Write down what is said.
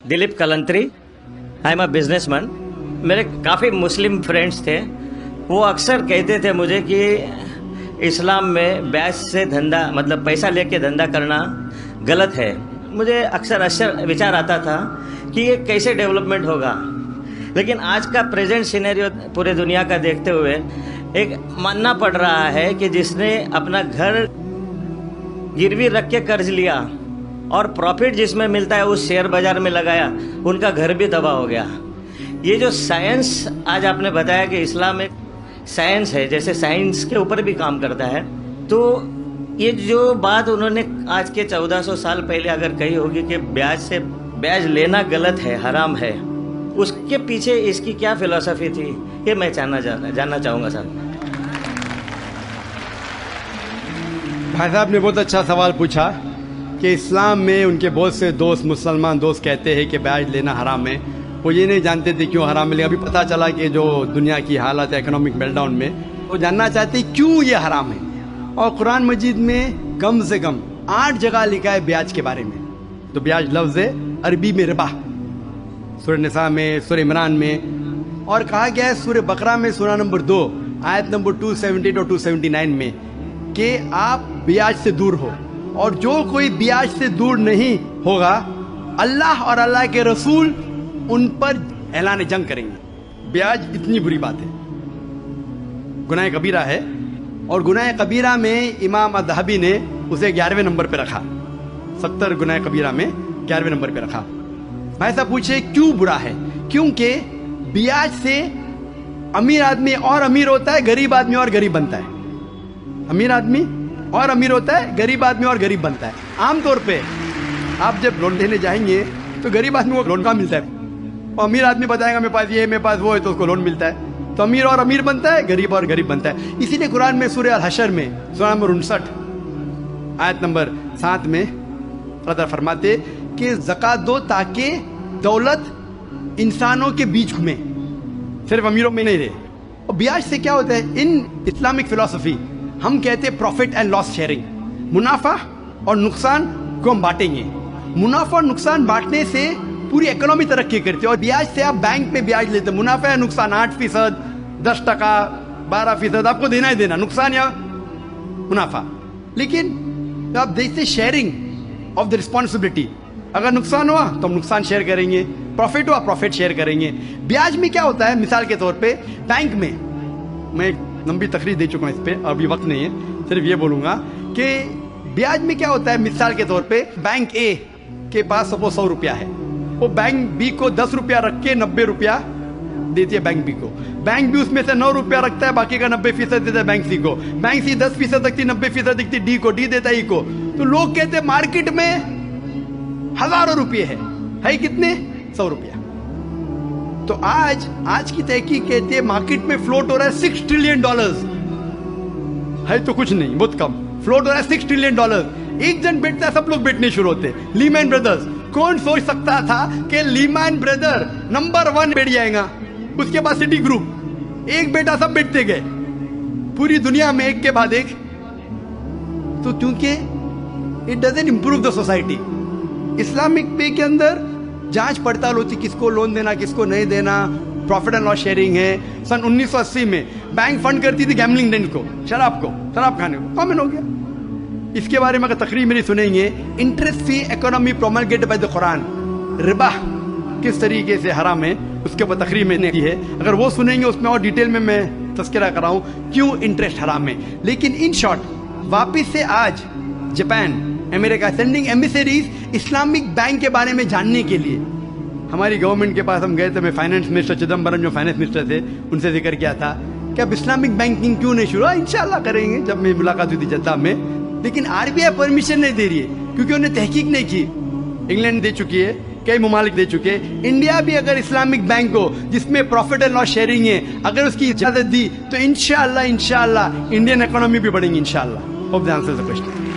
Dilip Kalantri, I am a businessman. मेरे काफ़ी Muslim friends थे, वो अक्सर कहते थे मुझे कि इस्लाम में ब्याज से धंधा मतलब पैसा लेके धंधा करना गलत है। मुझे अक्सर विचार आता था कि ये कैसे डेवलपमेंट होगा, लेकिन आज का प्रेजेंट सिनेरियो पूरे दुनिया का देखते हुए एक मानना पड़ रहा है कि जिसने अपना घर गिरवी रख के कर्ज लिया और प्रॉफिट जिसमें मिलता है उस शेयर बाजार में लगाया, उनका घर भी तबाह हो गया। ये जो साइंस आज आपने बताया कि इस्लाम एक साइंस है, जैसे साइंस के ऊपर भी काम करता है, तो ये जो बात उन्होंने आज के 1400 साल पहले अगर कही होगी कि ब्याज लेना गलत है, हराम है, उसके पीछे इसकी क्या फिलॉसफी थी, ये मैं जानना चाहूँगा सर। भाई साहब ने बहुत अच्छा सवाल पूछा कि इस्लाम में उनके बहुत से दोस्त मुसलमान दोस्त कहते हैं कि ब्याज लेना हराम है। वो ये नहीं जानते थे क्यों हराम है, लेकिन अभी पता चला कि जो दुनिया की हालत है इकोनॉमिक मेल्टडाउन में, वो जानना चाहते हैं क्यों ये हराम है। और कुरान मजीद में कम से कम 8 जगह लिखा है ब्याज के बारे में। तो ब्याज लफ्ज़ है अरबी में रिबा, सूरह निसा में, सूरह इमरान में, और कहा गया है सूरह बकरा में सूरह नंबर 2 आयत नंबर 278 और 279 में कि आप ब्याज से दूर हो, और जो कोई ब्याज से दूर नहीं होगा अल्लाह और अल्लाह के रसूल उन पर ऐलान जंग करेंगे। ब्याज इतनी बुरी बात है, गुनाह कबीरा है, और गुनाह कबीरा में इमाम अज़हबी ने उसे 11वें नंबर पे रखा। 70 गुनाह कबीरा में 11वें नंबर पे रखा। भाई साहब पूछे क्यों बुरा है? क्योंकि ब्याज से अमीर आदमी और अमीर होता है, गरीब आदमी और गरीब बनता है। अमीर आदमी और अमीर होता है, गरीब आदमी और गरीब बनता है। आमतौर पे आप जब लोन लेने जाएंगे तो गरीब आदमी को लोन कहाँ मिलता है, और अमीर आदमी बताएगा मेरे पास ये है, मेरे पास वो है, तो उसको लोन मिलता है। तो अमीर और अमीर बनता है, गरीब और गरीब बनता है। इसीलिए कुरान में सूरह अल हशर में सूरह नंबर 59 आयत नंबर 7 में अल्लाह फरमाते कि ज़कात दो ताकि दौलत इंसानों के बीच घूमे, सिर्फ अमीरों में नहीं रहे। और ब्याज से क्या होता है, इन इस्लामिक फिलॉसफी हम कहते हैं प्रॉफिट एंड लॉस शेयरिंग। मुनाफा और नुकसान को हम बांटेंगे। मुनाफा और नुकसान बांटने से पूरी इकोनॉमी तरक्की करती है। और ब्याज से आप बैंक में ब्याज लेते हैं, मुनाफा या नुकसान 8%, 10%, 12% आपको देना ही देना, नुकसान या मुनाफा। लेकिन आप देखते शेयरिंग ऑफ द रिस्पॉन्सिबिलिटी, अगर नुकसान हुआ तो हम नुकसान शेयर करेंगे, प्रॉफिट हुआ प्रॉफिट शेयर करेंगे। ब्याज में क्या होता है, मिसाल के तौर पे बैंक में, मैं लंबी तकरीर दे चुका हूं इस पे, अभी वक्त नहीं है, सिर्फ ये बोलूंगा कि ब्याज में क्या होता है। मिसाल के तौर पे बैंक ए के पास सपोज 100 रुपया है, वो बैंक बी को 10 रुपया रख के 90 रुपया देती है बैंक बी को। बैंक बी उसमें से 9 रुपया रखता है, बाकी का 90% देता है बैंक सी को। बैंक सी 10% रखती, 90% देती डी को, डी देता है ई को। तो लोग कहते हैं मार्केट में हजारों रुपये है कितने, 100 रुपया। तो आज की तहकीक कहती है मार्केट में फ्लोट हो रहा है $6 ट्रिलियन, है तो कुछ नहीं, बहुत कम फ्लोट हो रहा है $6 ट्रिलियन। एक जन बेचता है, सब लोग बेचने शुरू होते हैं। लीमैन ब्रदर्स, कौन सोच सकता था कि लीमैन ब्रदर नंबर 1 बैठ जाएगा, उसके बाद सिटी ग्रुप, एक बेटा सब बेचते गए पूरी दुनिया में एक के बाद एक। तो क्योंकि it doesn't improve the society. Islamic पे के अंदर जांच पड़ताल होती, किसको लोन देना किसको नहीं देना, प्रॉफिट एंड लॉस शेयरिंग है। सन 1980 में बैंक फंड करती थी गैम्बलिंग डेंस को, शराब खाने को, कॉमन हो गया। इसके बारे में अगर तकरीर मेरी सुनेंगे, interest free economy promulgated by the Quran, रिबा किस तरीके से हराम है, उसके ऊपर तकरीर मैंने की है। अगर वो सुनेंगे उसमें और डिटेल में मैं तस्करा कर रहा हूँ क्यों इंटरेस्ट हराम है। लेकिन इन शॉर्ट वापिस से आज Japan, America sending emissaries Islamic bank के बारे में जानने के लिए। हमारी गवर्नमेंट के पास हम गए थे, मैं फाइनेंस मिनिस्टर चिदम्बरम जो फाइनेंस मिनिस्टर थे उनसे जिक्र किया था कि अब इस्लामिक बैंकिंग क्यों नहीं शुरू। इंशाल्लाह करेंगे, जब मेरी मुलाकात हुई थी जद्दा में। लेकिन आरबीआई परमिशन नहीं दे रही है क्योंकि उन्हें तहकीक नहीं की। इंग्लैंड दे चुकी है, कई ममालिक दे चुके हैं। इंडिया भी अगर इस्लामिक बैंक हो जिसमें प्रॉफिट एंड लॉस शेयरिंग है, अगर उसकी इजाजत दी तो इंशाल्लाह इंडियन इकोनॉमी भी बढ़ेगी इंशाल्लाह। Hope the answer the question.